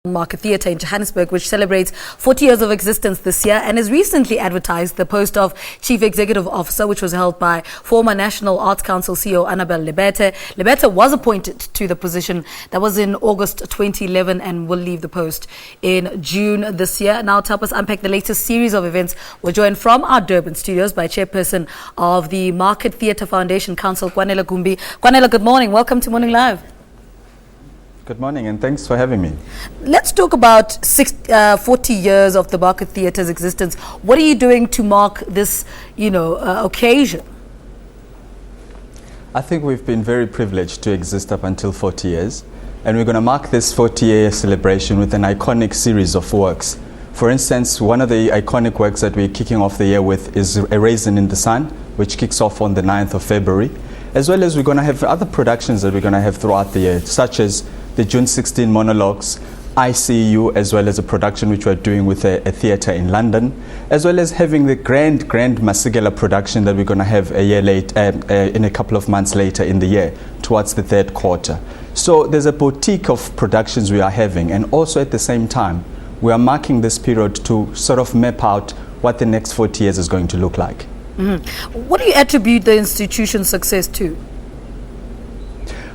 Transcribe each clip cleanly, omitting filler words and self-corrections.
Market Theatre in Johannesburg, which celebrates 40 years of existence this year and has recently advertised the post of Chief Executive Officer, which was held by former National Arts Council CEO Anabelle Lebethe. Lebethe was appointed to the position. That was in August 2011 and will leave the post in June this year. Now to help us unpack the latest series of events, we're joined from our Durban studios by Chairperson of the Market Theatre Foundation Council, Kwanele Gumbi. Kwanele, good morning. Welcome to Morning Live. Good morning and thanks for having me. Let's talk about 40 years of the Market Theatre's existence. What are you doing to mark this, occasion? I think we've been very privileged to exist up until 40 years, and we're going to mark this 40-year celebration with an iconic series of works. For instance, one of the iconic works that we're kicking off the year with is A Raisin in the Sun, which kicks off on the 9th of February, as well as we're going to have other productions that we're going to have throughout the year, such as the June 16 monologues, I See You, as well as a production which we're doing with a theatre in London, as well as having the grand Masigela production that we're going to have a year late, in a couple of months later in the year, towards the third quarter. So there's a boutique of productions we are having, and also at the same time, we are marking this period to sort of map out what the next 40 years is going to look like. Mm-hmm. What do you attribute the institution's success to?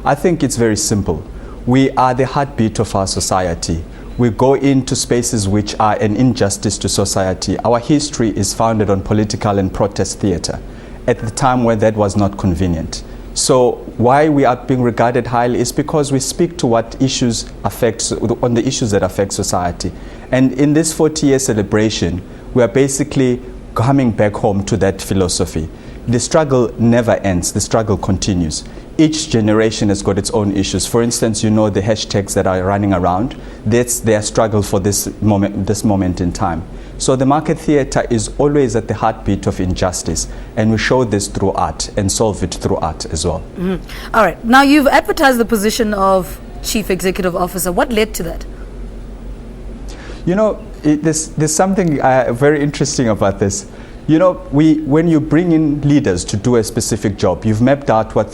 I think it's very simple. We are the heartbeat of our society. We go into spaces which are an injustice to society. Our history is founded on political and protest theatre at the time when that was not convenient. So why we are being regarded highly is because we speak to what issues on the issues that affect society. And in this 40-year celebration, we are basically coming back home to that philosophy. The struggle never ends. The struggle continues. Each generation has got its own issues. For instance, the hashtags that are running around, that's their struggle for this moment in time. So the Market Theatre is always at the heartbeat of injustice, and we show this through art and solve it through art as well. Mm-hmm. All right. Now you've advertised the position of Chief Executive Officer. What led to that? There's something very interesting about this. When you bring in leaders to do a specific job, you've mapped out what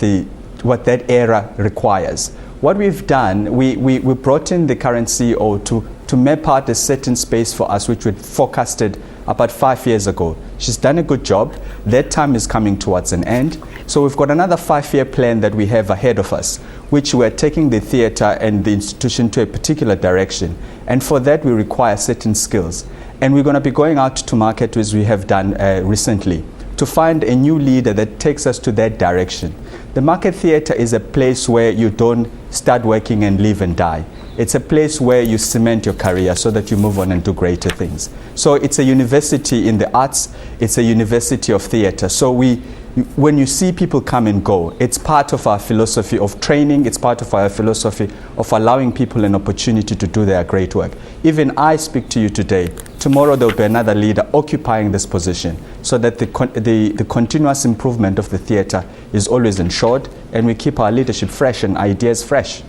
that era requires. What we've done, we brought in the current CEO to map out a certain space for us, which we forecasted about 5 years ago. She's done a good job. That time is coming towards an end. So we've got another 5-year plan that we have ahead of us, which we're taking the theatre and the institution to a particular direction. And for that, we require certain skills. And we're going to be going out to market, as we have done recently, to find a new leader that takes us to that direction. The Market Theatre is a place where you don't start working and live and die. It's a place where you cement your career so that you move on and do greater things. So it's a university in the arts, it's a university of theatre. So when you see people come and go, it's part of our philosophy of training, it's part of our philosophy of allowing people an opportunity to do their great work. Even I speak to you today, tomorrow there will be another leader occupying this position, so that the continuous improvement of the theatre is always ensured, and we keep our leadership fresh and ideas fresh.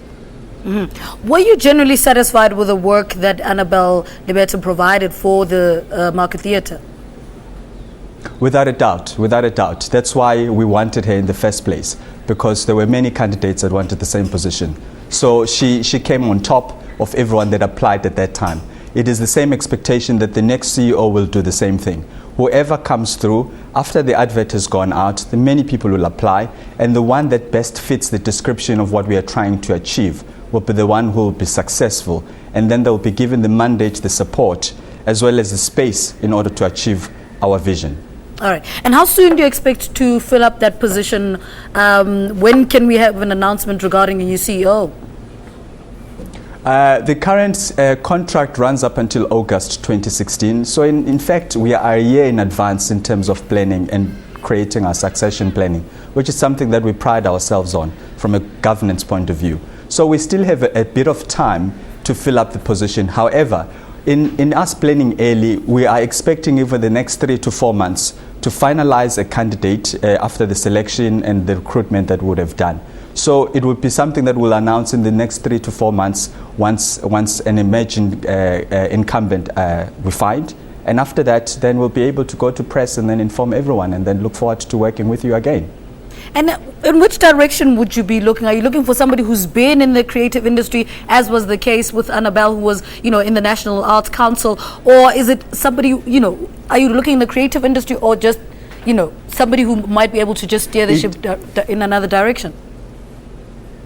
Mm-hmm. Were you generally satisfied with the work that Anabelle Lebethe provided for the Market Theatre? Without a doubt. That's why we wanted her in the first place, because there were many candidates that wanted the same position. So she came on top of everyone that applied at that time. It is the same expectation that the next CEO will do the same thing. Whoever comes through, after the advert has gone out, the many people will apply, and the one that best fits the description of what we are trying to achieve will be the one who will be successful, and then they will be given the mandate, the support, as well as the space in order to achieve our vision. All right. And how soon do you expect to fill up that position? When can we have an announcement regarding a new CEO? The current contract runs up until August 2016. So in fact, we are a year in advance in terms of planning and creating our succession planning, which is something that we pride ourselves on from a governance point of view. So we still have a bit of time to fill up the position. However, in us planning early, we are expecting over the next 3 to 4 months to finalize a candidate after the selection and the recruitment that we would have done. So it would be something that we'll announce in the next 3 to 4 months once an emerging incumbent we find. And after that, then we'll be able to go to press and then inform everyone, and then look forward to working with you again. And in which direction would you be looking? Are you looking for somebody who's been in the creative industry, as was the case with Anabelle, who was, in the National Arts Council? Or is it somebody, are you looking in the creative industry, or just, somebody who might be able to just steer the ship in another direction?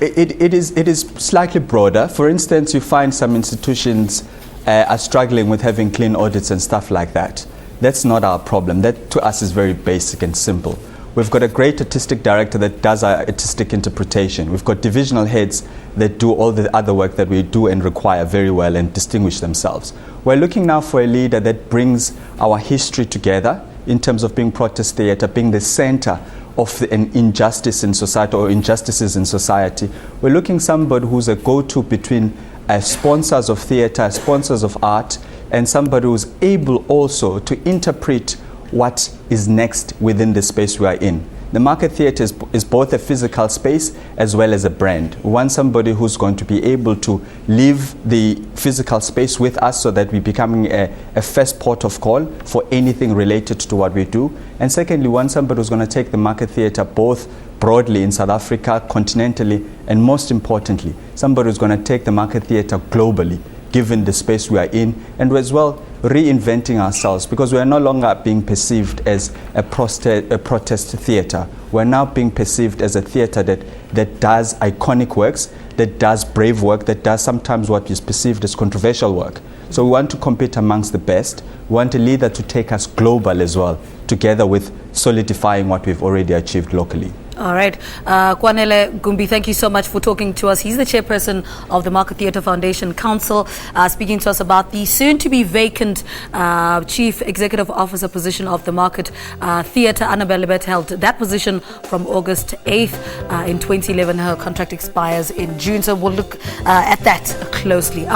It is slightly broader. For instance, you find some institutions are struggling with having clean audits and stuff like that. That's not our problem. That to us is very basic and simple. We've got a great artistic director that does our artistic interpretation. We've got divisional heads that do all the other work that we do and require very well and distinguish themselves. We're looking now for a leader that brings our history together in terms of being protest theatre, being the center of an injustice in society or injustices in society. We're looking somebody who's a go-to between sponsors of theatre, sponsors of art, and somebody who's able also to interpret what is next within the space we are in. The market theatre is both a physical space as well as a brand. We want somebody who's going to be able to leave the physical space with us so that we're becoming a first port of call for anything related to what we do. And secondly, we want somebody who's going to take the market theatre both broadly in South Africa, continentally, and most importantly, somebody who's going to take the market theatre globally, given the space we are in, and as well reinventing ourselves, because we are no longer being perceived as a protest theatre. We're now being perceived as a theatre that does iconic works, that does brave work, that does sometimes what is perceived as controversial work. So we want to compete amongst the best. We want a leader to take us global as well, together with solidifying what we've already achieved locally. All right. Kwanele Gumbi, thank you so much for talking to us. He's the chairperson of the Market Theatre Foundation Council, speaking to us about the soon-to-be vacant Chief Executive Officer position of the Market Theatre. Anabelle Lebethe held that position from August 8th in 2011. Her contract expires in June, so we'll look at that closely.